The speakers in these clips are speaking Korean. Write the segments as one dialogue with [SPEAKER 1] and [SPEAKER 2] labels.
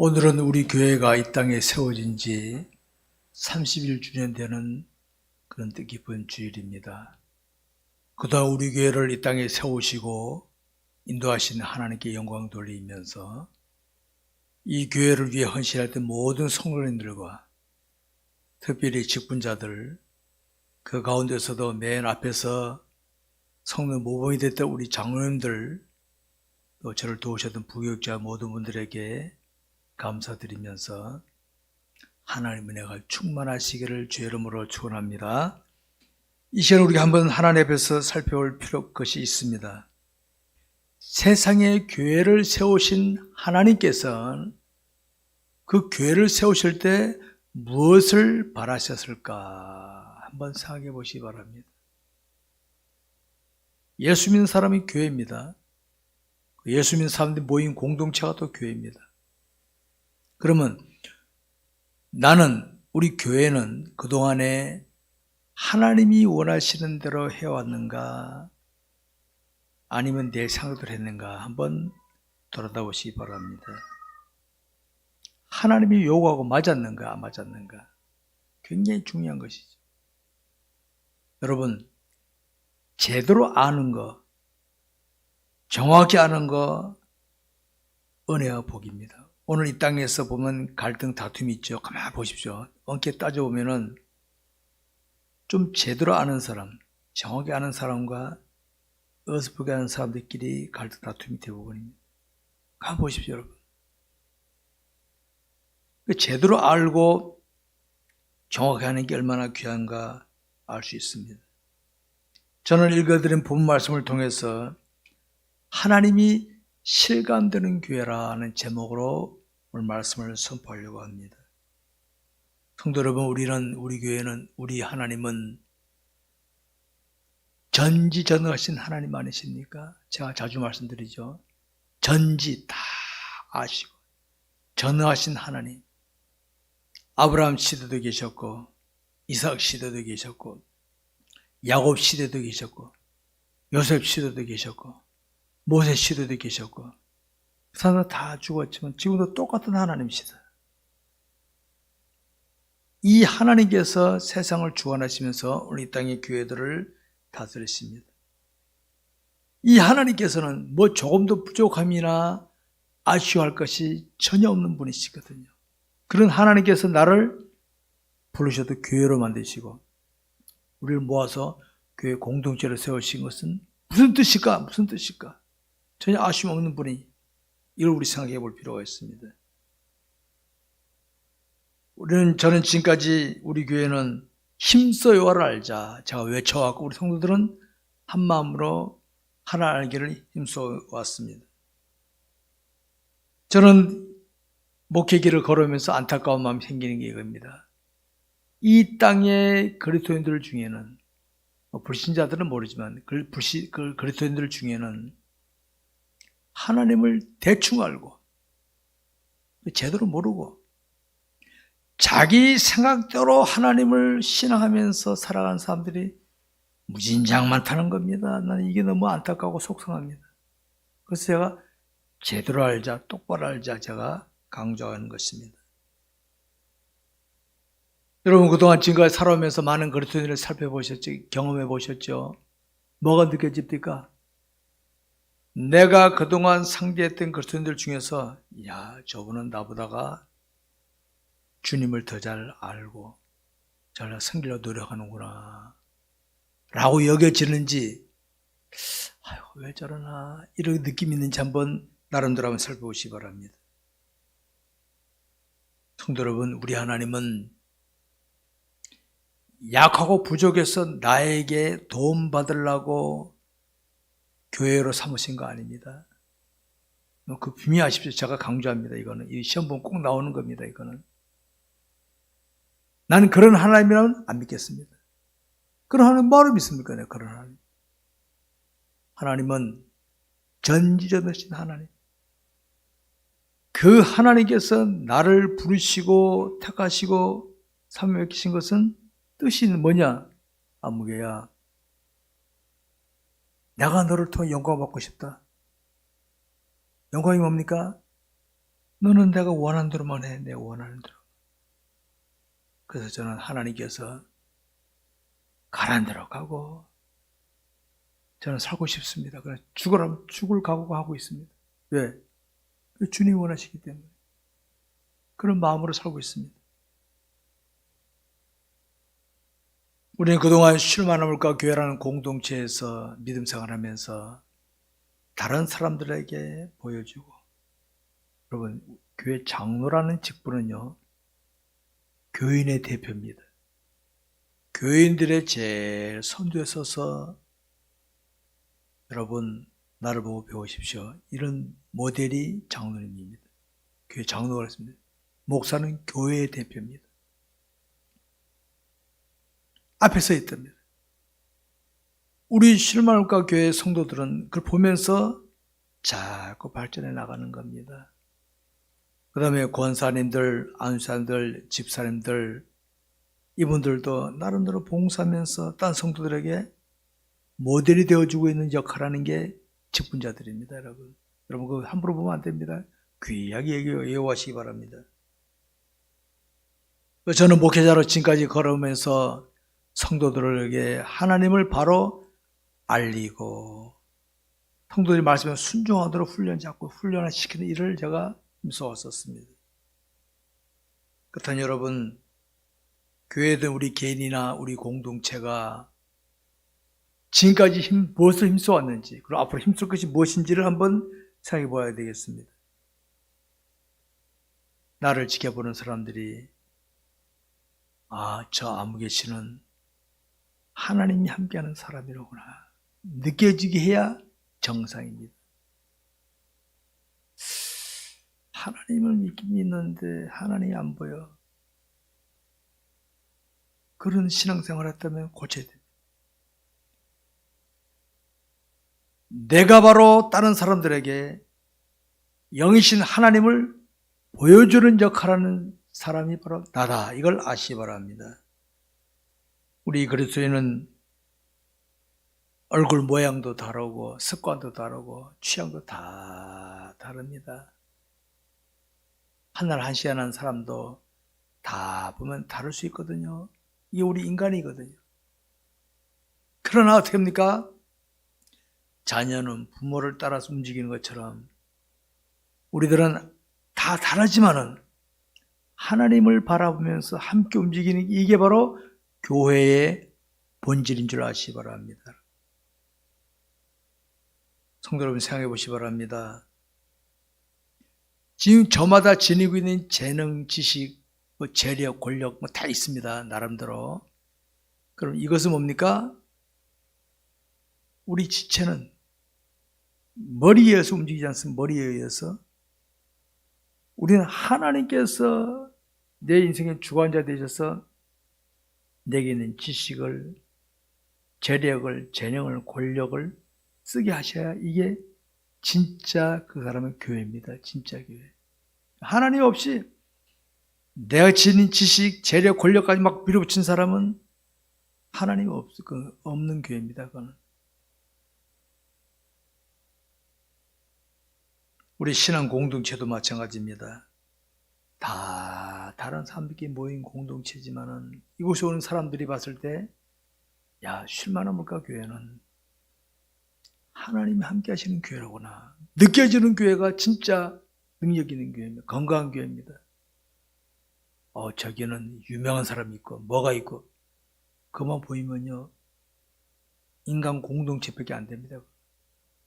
[SPEAKER 1] 오늘은 우리 교회가 이 땅에 세워진 지 30일 되는 그런 뜻깊은 주일입니다. 그동안 우리 교회를 이 땅에 세우시고 인도하신 하나님께 영광 돌리면서 이 교회를 위해 헌신했던 모든 성도님들과 특별히 직분자들, 그 가운데서도 맨 앞에서 성도 모범이 됐던 우리 장로님들, 또 저를 도우셨던 부교육자 모든 분들에게 감사드리면서 하나님의 은혜가 충만하시기를 주의 이름으로 축원합니다. 이 시간 우리가 한번 하나님 앞에서 살펴볼 것이 있습니다. 세상에 교회를 세우신 하나님께서는 그 교회를 세우실 때 무엇을 바라셨을까 한번 생각해 보시기 바랍니다. 예수 믿는 사람이 교회입니다. 예수 믿는 사람들이 모인 공동체가 또 교회입니다. 그러면 나는, 우리 교회는 그동안에 하나님이 원하시는 대로 해왔는가 아니면 내 생각대로 했는가 한번 돌아다보시기 바랍니다. 하나님이 요구하고 맞았는가 안 맞았는가 굉장히 중요한 것이죠. 여러분, 제대로 아는 거, 정확히 아는 거 은혜와 복입니다. 오늘 이 땅에서 보면 갈등, 다툼이 있죠. 가만히 보십시오. 엄격히 따져보면은 좀 제대로 아는 사람, 정확히 아는 사람과 어설프게 아는 사람들끼리 갈등, 다툼이 대부분입니다. 가만히 보십시오, 여러분. 제대로 알고 정확히 하는 게 얼마나 귀한가 알 수 있습니다. 저는 읽어드린 본 말씀을 통해서 하나님이 실감되는 교회라는 제목으로 오늘 말씀을 선포하려고 합니다. 성도 여러분, 우리 교회는, 우리 하나님은 전지전능하신 하나님 아니십니까? 제가 자주 말씀드리죠. 전지 다 아시고 전능하신 하나님. 아브라함 시대도 계셨고, 이삭 시대도 계셨고, 야곱 시대도 계셨고, 요셉 시대도 계셨고, 모세 시대도 계셨고, 그 사람들 다 죽었지만 지금도 똑같은 하나님이시다. 이 하나님께서 세상을 주관하시면서 우리 땅의 교회들을 다스리십니다. 이 하나님께서는 뭐 조금도 부족함이나 아쉬워할 것이 전혀 없는 분이시거든요. 그런 하나님께서 나를 부르셔도 교회로 만드시고 우리를 모아서 교회 공동체를 세우신 것은 무슨 뜻일까? 무슨 뜻일까? 전혀 아쉬움 없는 분이, 이걸 우리 생각해 볼 필요가 있습니다. 저는 지금까지 우리 교회는 힘써 여호와를 알자 제가 외쳐왔고, 우리 성도들은 한 마음으로 하나 알기를 힘써 왔습니다. 저는 목회길을 걸으면서 안타까운 마음이 생기는 게 이겁니다. 이 땅의 그리스도인들 중에는, 불신자들은 모르지만 그리스도인들 중에는 하나님을 대충 알고 제대로 모르고 자기 생각대로 하나님을 신앙하면서 살아가는 사람들이 무진장 많다는 겁니다. 나는 이게 너무 안타깝고 속상합니다. 그래서 제가 제대로 알자, 똑바로 알자 제가 강조하는 것입니다. 여러분, 그동안 지금까지 살아오면서 많은 그리스도인들을 살펴보셨죠? 경험해 보셨죠? 뭐가 느껴집니까? 내가 그동안 상대했던 그리스도인들 중에서 저분은 나보다가 주님을 더 잘 알고 잘 섬기려 노력하는구나 라고 여겨지는지, 왜 저러나 이런 느낌이 있는지 한번 나름대로 한번 살펴보시기 바랍니다. 성도 여러분, 우리 하나님은 약하고 부족해서 나에게 도움 받으려고 교회로 삼으신 거 아닙니다. 그 분명하십시오. 제가 강조합니다. 이거는 이 시험 보면 꼭 나오는 겁니다. 이거는 나는 그런 하나님이라면 안 믿겠습니다. 그런 하나님 뭐로 믿습니까? 그런 하나님. 하나님은 전지전능하신 하나님. 그 하나님께서 나를 부르시고 택하시고 사명하신 것은 뜻이 뭐냐? 아무개야, 내가 너를 통해 영광 받고 싶다. 영광이 뭡니까? 너는 내가 원하는 대로만 해. 내가 원하는 대로. 그래서 저는 하나님께서 가라는 대로 가고 저는 살고 싶습니다. 그래서 죽으라면 죽을 각오가 하고 있습니다. 왜? 주님이 원하시기 때문에. 그런 마음으로 살고 있습니다. 우리는 그동안 쉴만한 교회라는 공동체에서 믿음 생활하면서 다른 사람들에게 보여주고, 여러분, 교회 장로라는 직분은요, 교인의 대표입니다. 교인들의 제일 선두에 서서 여러분 나를 보고 배우십시오. 이런 모델이 장로님입니다. 교회 장로가 그랬습니다. 목사는 교회의 대표입니다. 앞에 서 있답니다. 우리 실만울과 교회 성도들은 그걸 보면서 자꾸 발전해 나가는 겁니다. 그 다음에 권사님들, 안수사님들, 집사님들, 이분들도 나름대로 봉사하면서 딴 성도들에게 모델이 되어주고 있는 역할하는 게 직분자들입니다, 여러분. 여러분, 그거 함부로 보면 안 됩니다. 귀하게 예우하시기 바랍니다. 저는 목회자로 지금까지 걸어오면서 성도들에게 하나님을 바로 알리고 성도들이 말씀에 순종하도록 훈련잡고 훈련시키는 일을 제가 힘써왔었습니다. 그렇다면 여러분, 교회든 우리 개인이나 우리 공동체가 지금까지 무엇을 힘써왔는지, 그리고 앞으로 힘쓸 것이 무엇인지를 한번 생각해 봐야 되겠습니다. 나를 지켜보는 사람들이 저 아무개 씨는 하나님이 함께하는 사람이로구나 느껴지게 해야 정상입니다. 하나님을 믿긴 믿는데 하나님이 안 보여. 그런 신앙생활을 했다면 고쳐야 됩니다. 내가 바로 다른 사람들에게 영이신 하나님을 보여주는 역할하는 사람이 바로 나다. 이걸 아시기 바랍니다. 우리 그리스도인은 얼굴 모양도 다르고 습관도 다르고 취향도 다 다릅니다. 한날 한시간 한 사람도 다 보면 다를 수 있거든요. 이게 우리 인간이거든요. 그러나 어떻게 합니까? 자녀는 부모를 따라서 움직이는 것처럼 우리들은 다 다르지만은 하나님을 바라보면서 함께 움직이는 이게 바로 교회의 본질인 줄 아시기 바랍니다. 성도 여러분 생각해 보시기 바랍니다. 지금 저마다 지니고 있는 재능, 지식, 재력, 권력 다 있습니다. 나름대로. 그럼 이것은 뭡니까? 우리 지체는 머리에 의해서 움직이지 않습니다. 머리에 의해서. 우리는 하나님께서 내 인생의 주관자 되셔서 내게 있는 지식을, 재력을, 재능을, 권력을 쓰게 하셔야 이게 진짜 그 사람의 교회입니다. 진짜 교회. 하나님 없이 내가 지닌 지식, 재력, 권력까지 막 밀어붙인 사람은 하나님 없는 교회입니다. 그거는. 우리 신앙 공동체도 마찬가지입니다. 다 다른 사람들끼리 모인 공동체지만은 이곳에 오는 사람들이 봤을 때, 쉴만한 물가 교회는 하나님이 함께 하시는 교회라구나. 느껴지는 교회가 진짜 능력 있는 교회입니다. 건강한 교회입니다. 저기는 유명한 사람이 있고, 뭐가 있고, 그만 보이면요, 인간 공동체밖에 안 됩니다.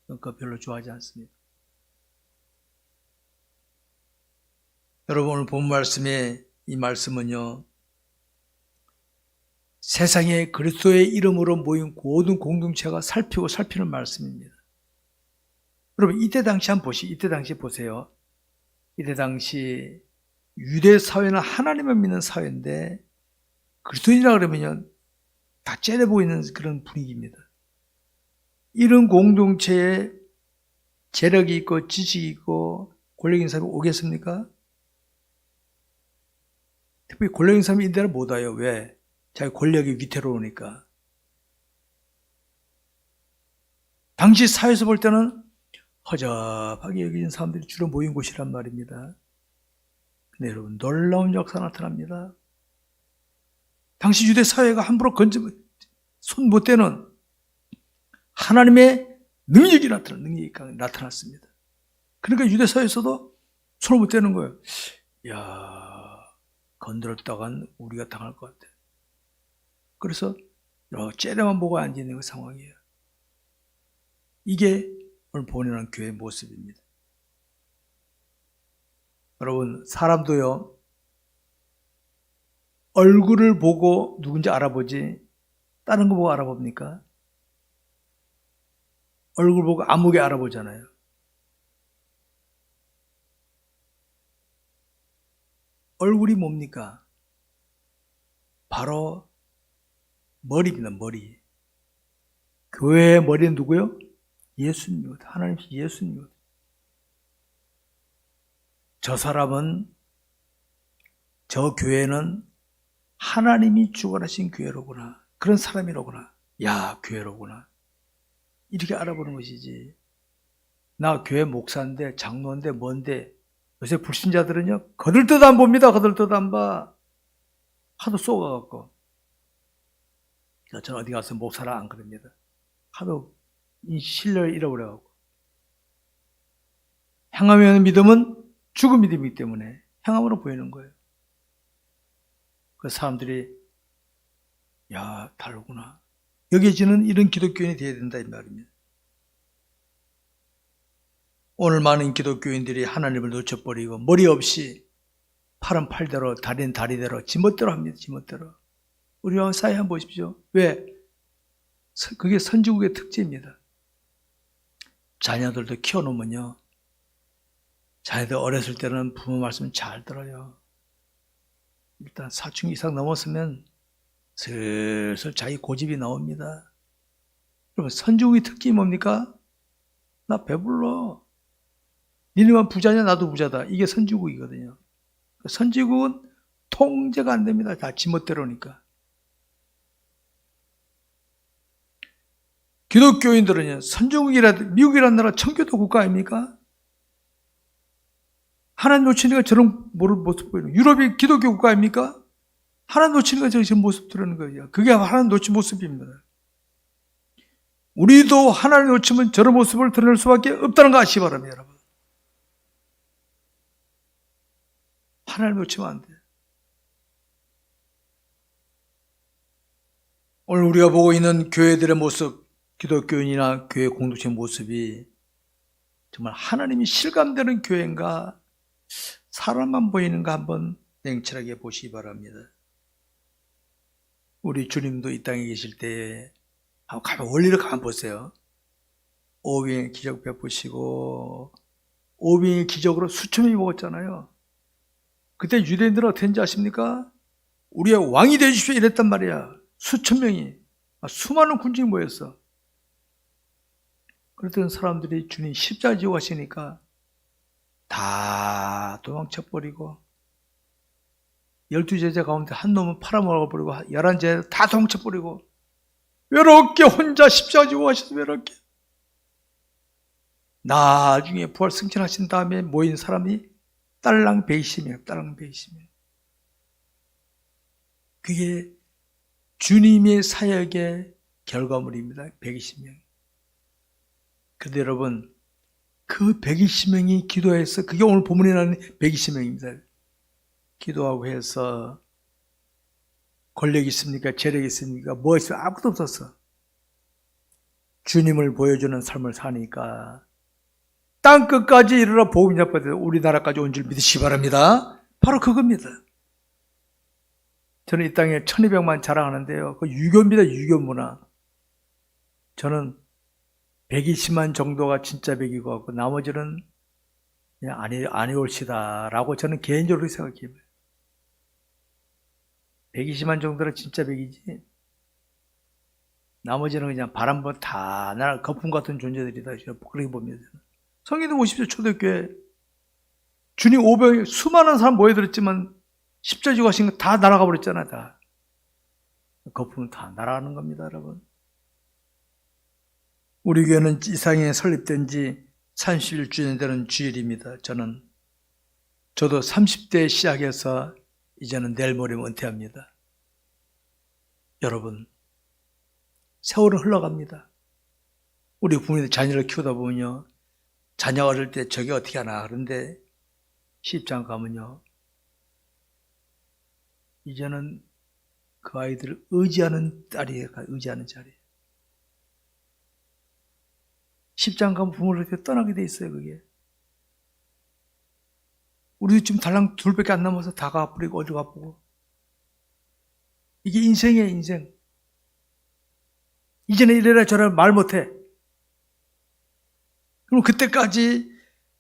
[SPEAKER 1] 그러니까 별로 좋아하지 않습니다. 여러분, 오늘 본 말씀에 이 말씀은요, 세상에 그리스도의 이름으로 모인 모든 공동체가 살피는 말씀입니다. 여러분, 이때 당시 이때 당시 보세요. 이때 당시 유대 사회는 하나님을 믿는 사회인데 그리스도인이라 그러면요, 다 째려 보이는 그런 분위기입니다. 이런 공동체에 재력이 있고 지식이 있고 권력 있는 사람이 오겠습니까? 특별히 권력 있는 사람이 인데는 못 와요. 왜? 자기 권력이 위태로우니까. 당시 사회에서 볼 때는 허접하게 여기는 사람들이 주로 모인 곳이란 말입니다. 근데 여러분, 놀라운 역사 나타납니다. 당시 유대 사회가 함부로 손 못 대는 하나님의 능력이 나타났습니다. 그러니까 유대 사회에서도 손을 못 대는 거예요. 야, 건드렸다간 우리가 당할 것 같아. 그래서 째려만 보고 앉아있는 그 상황이에요. 이게 오늘 본연한 교회의 모습입니다. 여러분, 사람도요, 얼굴을 보고 누군지 알아보지 다른 거 보고 알아봅니까? 얼굴 보고 아무개 알아보잖아요. 얼굴이 뭡니까? 바로 머리입니다. 머리. 교회의 머리는 누구요? 예수님입니다. 하나님 예수님입니다. 저 사람은, 저 교회는 하나님이 주관하신 교회로구나. 그런 사람이로구나. 야, 교회로구나. 이렇게 알아보는 것이지. 나 교회 목사인데, 장로인데, 뭔데. 요새 불신자들은요, 거들떠도 안 봅니다. 거들떠도 안 봐. 하도 쏘가갖고. 저는 어디 가서 목사라 안 그럽니다. 하도 이 신뢰를 잃어버려갖고. 행함에 없는 믿음은 죽은 믿음이기 때문에 행함으로 보이는 거예요. 그 사람들이, 야, 다르구나. 여겨지는 이런 기독교인이 되어야 된다, 이 말입니다. 오늘 많은 기독교인들이 하나님을 놓쳐버리고 머리 없이 팔은 팔대로 다리는 다리대로 지멋대로 합니다. 지멋대로. 우리와 사회 한번 보십시오. 왜? 그게 선지국의 특징입니다. 자녀들도 키워놓으면요, 자녀들 어렸을 때는 부모 말씀 잘 들어요. 일단 사춘기 이상 넘었으면 슬슬 자기 고집이 나옵니다. 여러분, 선지국의 특징이 뭡니까? 나 배불러. 니네만 부자냐? 나도 부자다. 이게 선지국이거든요. 선지국은 통제가 안 됩니다. 다 지멋대로니까. 기독교인들은요, 미국이라는 나라 청교도 국가 아닙니까? 하나님 놓치니까 저런 모습 보이는, 유럽이 기독교 국가 아닙니까? 하나님 놓치니까 저런 모습 드러내는 거예요. 그게 하나님 놓친 모습입니다. 우리도 하나님 놓치면 저런 모습을 드러낼 수밖에 없다는 거 아시기 바랍니다, 여러분. 하나님 놓치면 안 돼요. 오늘 우리가 보고 있는 교회들의 모습, 기독교인이나 교회 공동체 모습이 정말 하나님이 실감되는 교회인가, 사람만 보이는가 한번 냉철하게 보시기 바랍니다. 우리 주님도 이 땅에 계실 때에 원리를 가만 보세요. 오병의 기적 베푸시고 오병의 기적으로 수천 명이 먹었잖아요. 그때 유대인들은 어땠는지 아십니까? 우리의 왕이 되주십시오 이랬단 말이야. 수천 명이, 수많은 군중이 모였어. 그랬던 사람들이 주님 십자가 지고 가시니까 다 도망쳐버리고, 12제자 가운데 한 놈은 팔아먹어버리고 11제자 다 도망쳐버리고 외롭게 혼자 십자가 지고 가셔서 외롭게. 나중에 부활 승천하신 다음에 모인 사람이 딸랑 120명, 딸랑 120명. 그게 주님의 사역의 결과물입니다. 120명. 그런데 여러분, 그 120명이 기도해서, 그게 오늘 본문에 나오는 120명입니다. 기도하고 해서 권력이 있습니까? 재력이 있습니까? 뭐 있어요? 아무것도 없었어. 주님을 보여주는 삶을 사니까 땅끝까지 이르러 복음 전파돼서 우리나라까지 온 줄 믿으시기 바랍니다. 바로 그겁니다. 저는 이 땅에 1200만 자랑하는데요, 그 유교입니다. 유교 문화. 저는 120만 정도가 진짜 백이고 나머지는 그냥 아니 올시다라고 저는 개인적으로 생각해요. 120만 정도는 진짜 백이지, 나머지는 그냥 바람번 다 날 거품 같은 존재들이다, 그렇게 봅니다. 성경도 보십시오. 초대교회 주님 500, 수많은 사람 모여들었지만 십자가 지고 하신 거 다 날아가 버렸잖아. 다 거품은 다 날아가는 겁니다, 여러분. 우리 교회는 이상에 설립된 지 31주년 되는 주일입니다. 저는 저도 30대에 시작해서 이제는 내일 모레면 은퇴합니다. 여러분, 세월은 흘러갑니다. 우리 부모님들 자녀를 키우다 보면요, 자녀 어릴 때 저게 어떻게 하나, 그런데 시집장 가면요, 이제는 그 아이들을 의지하는 딸이에요. 의지하는 자리에. 시집장 가면 부모를 이렇게 떠나게 돼 있어요, 그게. 우리도 지금 달랑 둘밖에 안 남아서 다 가버리고 어디 가보고. 이게 인생이에요, 인생. 이제는 이래라 저래라 말 못해. 그럼 그때까지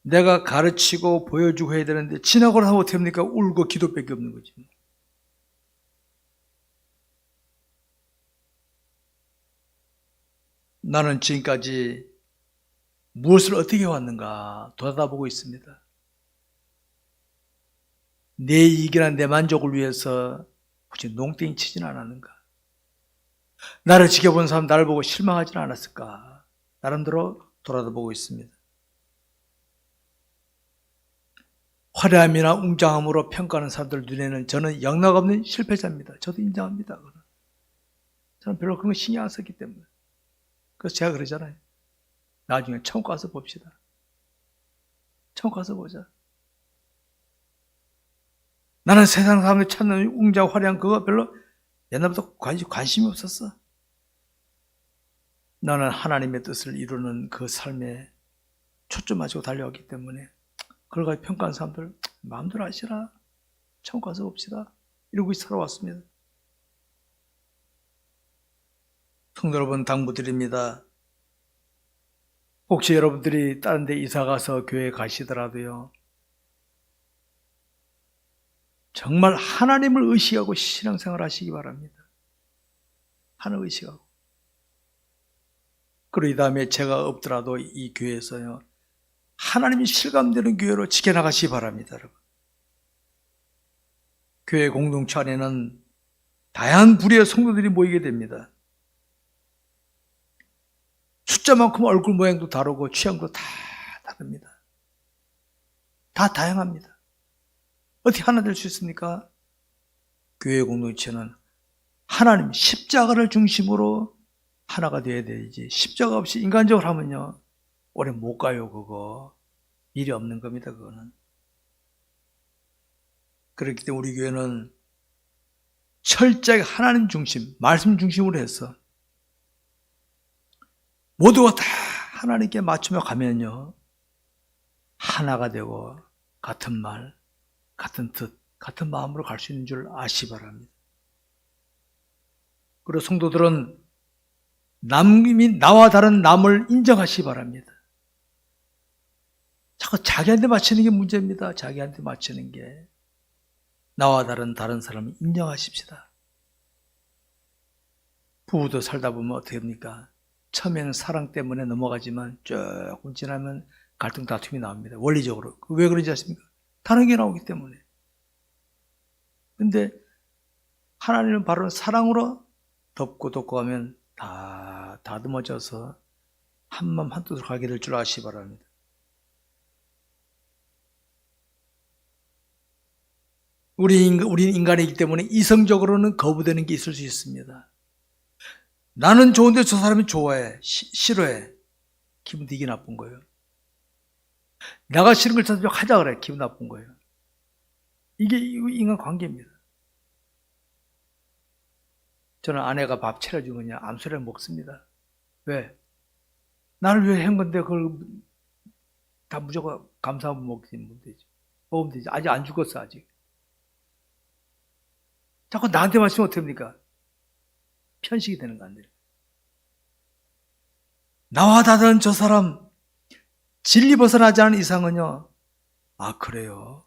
[SPEAKER 1] 내가 가르치고 보여주고 해야 되는데 지나고 나서 어떻게 합니까? 울고 기도밖에 없는 거지. 나는 지금까지 무엇을 어떻게 해왔는가 돌아다보고 있습니다. 내 이익이나 내 만족을 위해서 혹시 농땡이 치진 않았는가? 나를 지켜본 사람 나를 보고 실망하지는 않았을까? 나름대로 돌아다보고 있습니다. 화려함이나 웅장함으로 평가하는 사람들 눈에는 저는 영락없는 실패자입니다. 저도 인정합니다. 저는 별로 그런 거 신경 안 썼기 때문에. 그래서 제가 그러잖아요. 나중에 천국 가서 봅시다. 천국 가서 보자. 나는 세상 사람들이 찾는 웅장 화려한 그거 별로 옛날부터 관심이 없었어. 나는 하나님의 뜻을 이루는 그 삶에 초점 맞추고 달려왔기 때문에 그걸 가지고 평가하는 사람들 마음대로 하시라. 천국 가서 봅시다. 이러고 살아왔습니다. 성도 여러분, 당부드립니다. 혹시 여러분들이 다른 데 이사 가서 교회 가시더라도요, 정말 하나님을 의식하고 신앙생활 하시기 바랍니다. 하나님 의식하고. 그리고 이 다음에 제가 없더라도 이 교회에서요, 하나님이 실감되는 교회로 지켜나가시기 바랍니다, 여러분. 교회 공동체 안에는 다양한 부류의 성도들이 모이게 됩니다. 숫자만큼 얼굴 모양도 다르고 취향도 다 다릅니다. 다 다양합니다. 어떻게 하나 될 수 있습니까? 교회 공동체는 하나님 십자가를 중심으로 하나가 되어야 되지, 십자가 없이 인간적으로 하면요 오래 못 가요. 그거 일이 없는 겁니다. 그거는. 그렇기 때문에 우리 교회는 철저하게 하나님 중심, 말씀 중심으로 해서 모두가 다 하나님께 맞추며 가면요 하나가 되고 같은 말, 같은 뜻, 같은 마음으로 갈 수 있는 줄 아시기 바랍니다. 그리고 성도들은 남이 나와 다른 남을 인정하시기 바랍니다. 자꾸 자기한테 맞추는 게 문제입니다. 자기한테 맞추는 게. 나와 다른 사람을 인정하십시다. 부부도 살다 보면 어떻게 합니까? 처음에는 사랑 때문에 넘어가지만 조금 지나면 갈등 다툼이 나옵니다. 원리적으로. 왜 그런지 아십니까? 다른 게 나오기 때문에. 근데 하나님은 바로 사랑으로 덮고 가면 다 다듬어져서 한마음 한뜻으로 가게 될 줄 아시기 바랍니다. 우리는 인간이기 때문에 이성적으로는 거부되는 게 있을 수 있습니다. 나는 좋은데 저 사람이 좋아해, 싫어해. 기분 되게 나쁜 거예요. 내가 싫은 걸 저 사람이 하자 그래. 기분 나쁜 거예요. 이게 인간 관계입니다. 저는 아내가 밥 차려주면 암소리를 먹습니다. 왜? 나를 위해 한 건데 그걸 다 무조건 감사하고 먹으면 되지. 먹으면 되지. 아직 안 죽었어, 아직. 자꾸 나한테 맞추면 어떻게 합니까? 편식이 되는 거 아니에요. 나와 다른 저 사람 진리 벗어나지 않은 이상은요. 아, 그래요?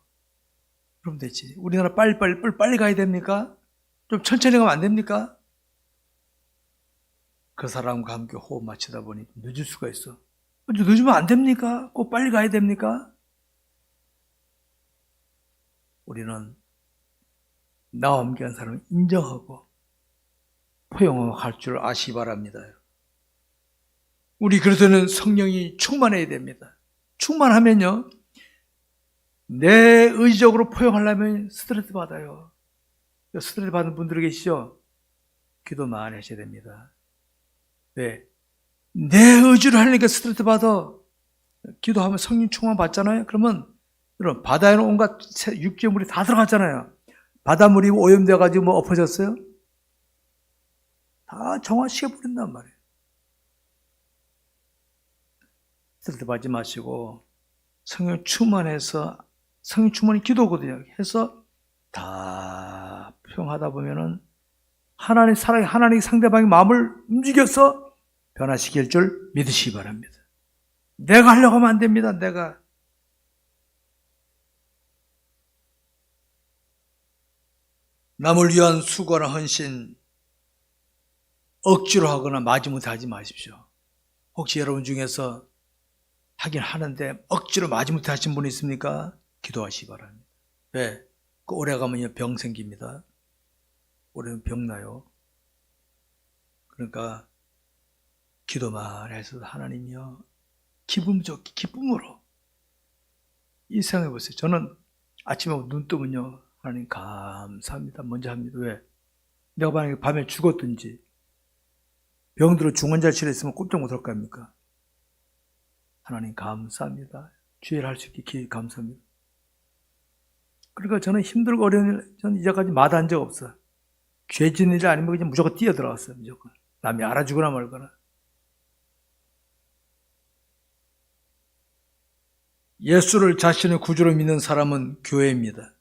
[SPEAKER 1] 그럼 되지. 우리나라 빨리 가야 됩니까? 좀 천천히 가면 안 됩니까? 그 사람과 함께 호흡 맞추다 보니 늦을 수가 있어. 늦으면 안 됩니까? 꼭 빨리 가야 됩니까? 우리는 나와 함께한 사람을 인정하고 포용하고 갈 줄 아시기 바랍니다. 우리 그래서는 성령이 충만해야 됩니다. 충만하면요 내 의지적으로 포용하려면 스트레스 받아요. 스트레스 받는 분들 계시죠? 기도 많이 하셔야 됩니다. 왜? 내 의지로 하려니까 스트레스 받아. 기도하면 성령 충만 받잖아요. 그러면 여러분 바다에는 온갖 육지물이 다 들어갔잖아요. 바닷물이 오염돼가지고 뭐 엎어졌어요? 다 정화시켜 버린단 말이에요. 스트레스 받지 마시고 성령 충만해서 성령 충만이 기도거든요. 해서 다 포용하다 보면은 하나님 사랑이 하나님 상대방의 마음을 움직여서 변화시킬 줄 믿으시기 바랍니다. 내가 하려고 하면 안 됩니다. 내가 남을 위한 수고나 헌신 억지로 하거나 마지못해 하지 마십시오. 혹시 여러분 중에서 하긴 하는데 억지로 마지못해 하신 분 있습니까? 기도하시기 바랍니다. 왜? 그 오래 가면 병 생깁니다. 오래는 병 나요. 그러니까 기도만 해서 하나님이여 기분 좋게 기쁨으로 이 생각해 보세요. 저는 아침에 눈 뜨면요 하나님 감사합니다 먼저 합니다. 왜? 내가 만약에 밤에 죽었든지 병들어 중환자실에 있으면 꼼짝 못할 거 아닙니까? 하나님 감사합니다. 주의를 할 수 있게 감사합니다. 그러니까 저는 힘들고 어려운 일 저는 이제까지 마다한 적 없어요. 죄 짓는 일 아니면 그냥 무조건 뛰어 들어갔어요. 무조건 남이 알아주거나 말거나. 예수를 자신의 구주로 믿는 사람은 교회입니다.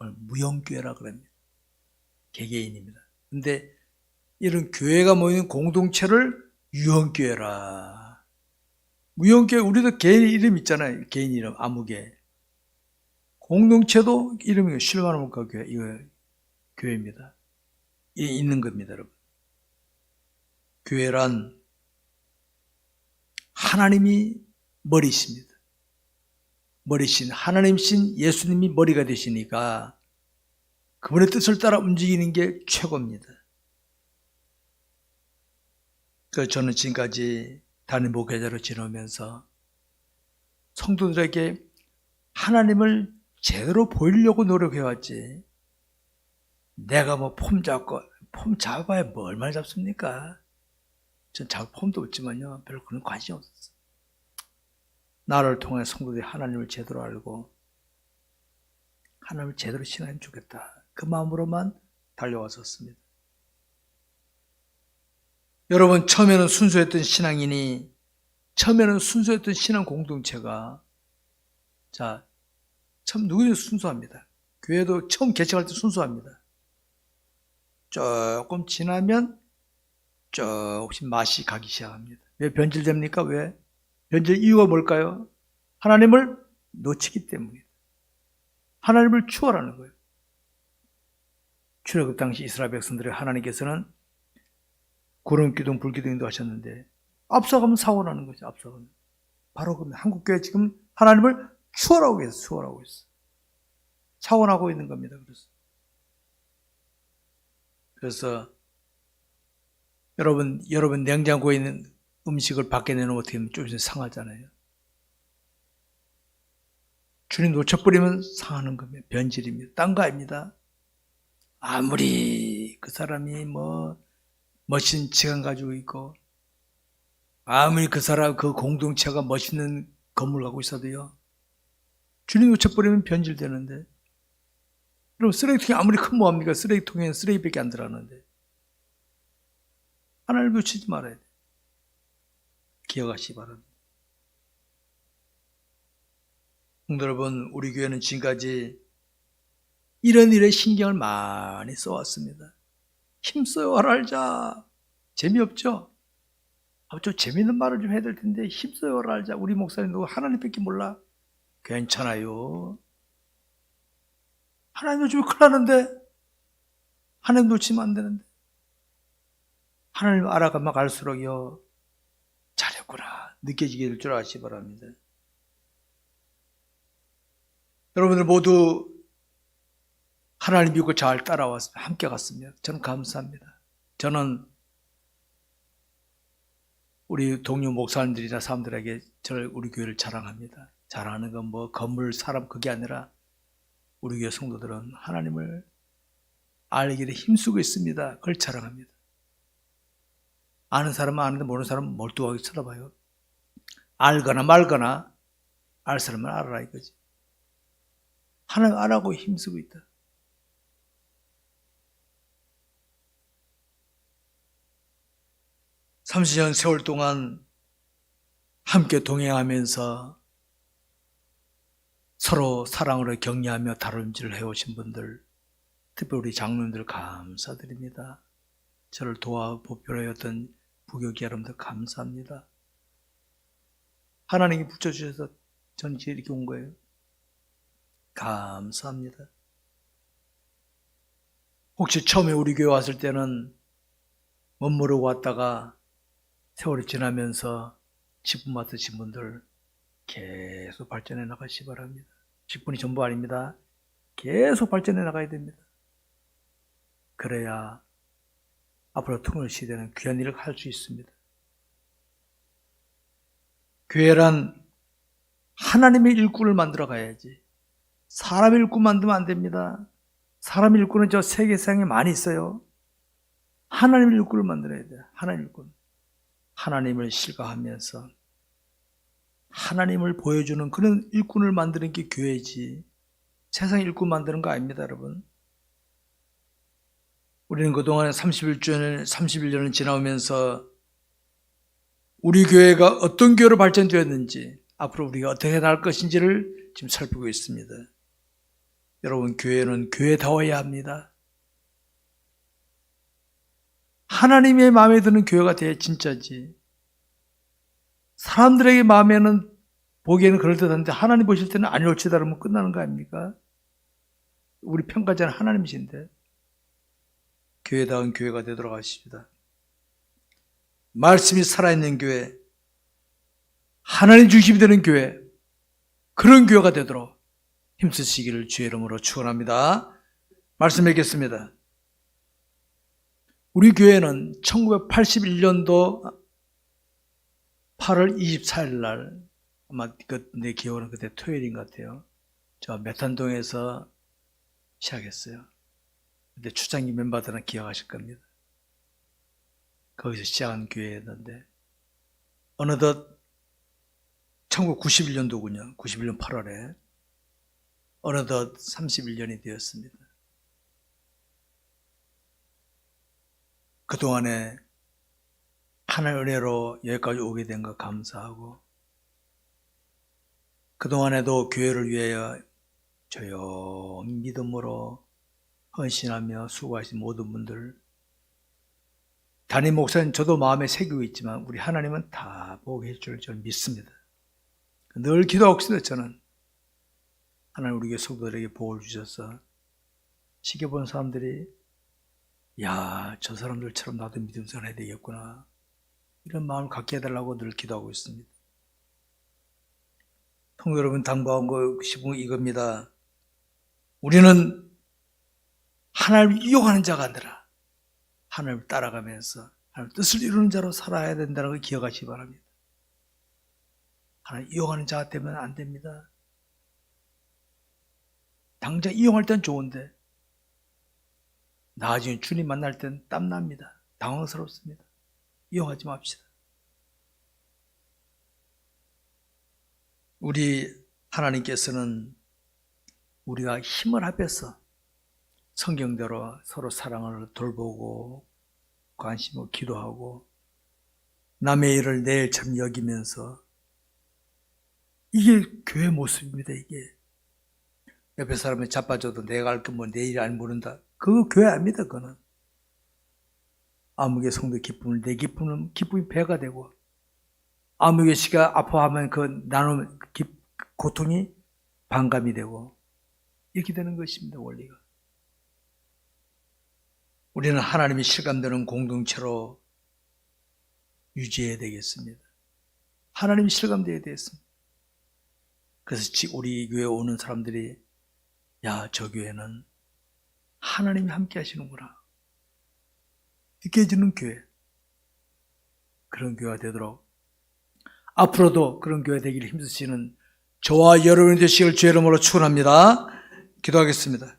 [SPEAKER 1] 무형교회라 그럽니다. 개개인입니다. 근데 이런 교회가 모이는 공동체를 유형교회라. 무형교회 우리도 개인 이름 있잖아요. 개인 이름 아무개. 공동체도 이름이 실만문과 교회 이거 교회입니다. 있는 겁니다, 여러분. 교회란 하나님이 머리십니다. 머리신 하나님신 예수님이 머리가 되시니까 그분의 뜻을 따라 움직이는 게 최고입니다. 그래서 저는 지금까지 담임 목회자로 지내면서 성도들에게 하나님을 제대로 보이려고 노력해왔지. 내가 뭐 폼 잡아야 뭐 얼마나 잡습니까? 전 잡을 폼도 없지만요. 별로 그런 관심이 없었어요. 나를 통해 성도들이 하나님을 제대로 알고 하나님을 제대로 신하면 좋겠다. 그 마음으로만 달려왔었습니다. 여러분 처음에는 순수했던 신앙인이 처음에는 순수했던 신앙 공동체가 참 누구든지 순수합니다. 교회도 처음 개척할 때 순수합니다. 조금 지나면 조금씩 맛이 가기 시작합니다. 왜 변질됩니까? 왜? 변질 이유가 뭘까요? 하나님을 놓치기 때문입니다. 하나님을 추월하는 거예요. 출애굽 당시 이스라엘 백성들의 하나님께서는 구름 기둥, 불 기둥도 하셨는데 앞서가면 사고 나는 거죠. 앞서가면 바로 그 한국교회 지금 하나님을 추월하고 있어요. 추월하고 있어요. 사고 나고 있는 겁니다. 그래서 여러분 냉장고에 있는 음식을 밖에 내놓으면 어떻게 하면 좀 있으면 상하잖아요. 주님 놓쳐버리면 상하는 겁니다. 변질입니다. 딴 거 아닙니다. 아무리 그 사람이 뭐 멋진 직원 가지고 있고 아무리 그 사람 그 공동체가 멋있는 건물 갖고 있어도요. 주님 놓쳐버리면 변질되는데 그럼 쓰레기통이 아무리 큰 뭐합니까? 쓰레기통에는 쓰레기밖에 안 들어가는데 하나님 놓치지 말아야 돼. 기억하시기 바랍니다. 성도 여러분, 우리 교회는 지금까지 이런 일에 신경을 많이 써왔습니다. 힘써요, 알자. 재미없죠? 좀 재밌는 말을 좀 해야 될 텐데 힘써요, 알자. 우리 목사님도 하나님밖에 몰라. 괜찮아요. 하나님 놓치면 큰일 나는데 하나님 놓치면 안 되는데 하나님 알아가면 갈수록요 잘했구나 느껴지게 될 줄 아시기 바랍니다. 여러분들 모두 하나님 믿고 잘 따라왔습니다. 함께 갔습니다. 저는 감사합니다. 저는 우리 동료 목사님들이나 사람들에게 우리 교회를 자랑합니다. 자랑하는 건 뭐 건물 사람 그게 아니라 우리 교회 성도들은 하나님을 알기를 힘쓰고 있습니다. 그걸 자랑합니다. 아는 사람은 아는데 모르는 사람은 멀뚱하게 쳐다봐요. 알거나 말거나 알 사람은 알아라 이거지. 하나님 알아고 힘쓰고 있다. (30년) 세월 동안 함께 동행하면서 서로 사랑으로 격려하며 다름질을 해오신 분들, 특히 우리 장로님들 감사드립니다. 저를 도와 보필하였던 부교기 여러분들 감사합니다. 하나님이 붙여주셔서 저는 이렇게 온 거예요. 감사합니다. 혹시 처음에 우리 교회 왔을 때는 멋모르고 왔다가 세월이 지나면서 직분 맡으신 분들 계속 발전해 나가시기 바랍니다. 직분이 전부 아닙니다. 계속 발전해 나가야 됩니다. 그래야 앞으로 통일 시대는 귀한 일을 할 수 있습니다. 교회란 하나님의 일꾼을 만들어 가야지. 사람의 일꾼 만들면 안 됩니다. 사람의 일꾼은 저 세계상에 많이 있어요. 하나님의 일꾼을 만들어야 돼요. 하나님의 일꾼. 하나님을 실감하면서 하나님을 보여주는 그런 일꾼을 만드는 게 교회지. 세상 일꾼 만드는 거 아닙니다, 여러분. 우리는 그동안 31년을 지나오면서 우리 교회가 어떤 교회로 발전되었는지, 앞으로 우리가 어떻게 나갈 것인지를 지금 살피고 있습니다. 여러분, 교회는 교회다워야 합니다. 하나님의 마음에 드는 교회가 돼야 진짜지. 사람들에게 마음에는 보기에는 그럴듯한데 하나님 보실 때는 아니올지다 그러면 끝나는 거 아닙니까? 우리 평가자는 하나님이신데 교회다운 교회가 되도록 하십니다. 말씀이 살아있는 교회, 하나님 중심이 되는 교회, 그런 교회가 되도록 힘쓰시기를 주의 이름으로 축원합니다. 말씀 읽겠습니다. 우리 교회는 1981년도 8월 24일 날, 아마 내 기억으로는 그때 토요일인 것 같아요. 저 메탄동에서 시작했어요. 근데 추장기 멤버들은 기억하실 겁니다. 거기서 시작한 교회였는데 어느덧 1991년도군요. 91년 8월에 어느덧 31년이 되었습니다. 그동안에 하나님의 은혜로 여기까지 오게 된 것 감사하고, 그동안에도 교회를 위하여 조용히 믿음으로 헌신하며 수고하신 모든 분들, 담임 목사님 저도 마음에 새기고 있지만 우리 하나님은 다 보게 해줄 줄 저는 믿습니다. 늘 기도하고 있습니다. 저는 하나님 우리 교회 성도들에게 복을 주셔서 지켜본 사람들이 야, 저 사람들처럼 나도 믿음 생활해야 되겠구나, 이런 마음을 갖게 해달라고 늘 기도하고 있습니다. 통로 여러분 당부하고 싶은 건 이겁니다. 우리는 하나님을 이용하는 자가 아니라 하나님을 따라가면서 하나님 뜻을 이루는 자로 살아야 된다는 걸 기억하시기 바랍니다. 하나님 이용하는 자가 되면 안 됩니다. 당장 이용할 땐 좋은데 나중에 주님 만날 땐 땀납니다. 당황스럽습니다. 이용하지 맙시다. 우리 하나님께서는 우리가 힘을 합해서 성경대로 서로 사랑을 돌보고 관심을 기도하고 남의 일을 내 일처럼 여기면서, 이게 교회 모습입니다. 이게 옆에 사람이 자빠져도 내가 할 거 뭐 내 일이 안 모른다, 그거 교회 아닙니다. 그거는 아무개 성도 기쁨을, 내 기쁨이 배가 되고, 아무개 씨가 아파하면 그 나누면 고통이 반감이 되고, 이렇게 되는 것입니다. 원리가. 우리는 하나님이 실감되는 공동체로 유지해야 되겠습니다. 하나님이 실감되어야 되겠습니다. 그래서 우리 교회에 오는 사람들이 야, 저 교회는 하나님이 함께 하시는구나 느껴지는 교회, 그런 교회가 되도록 앞으로도 그런 교회 되기를 힘쓰시는 저와 여러분이 되시길 주의 이름으로 축원합니다. 기도하겠습니다.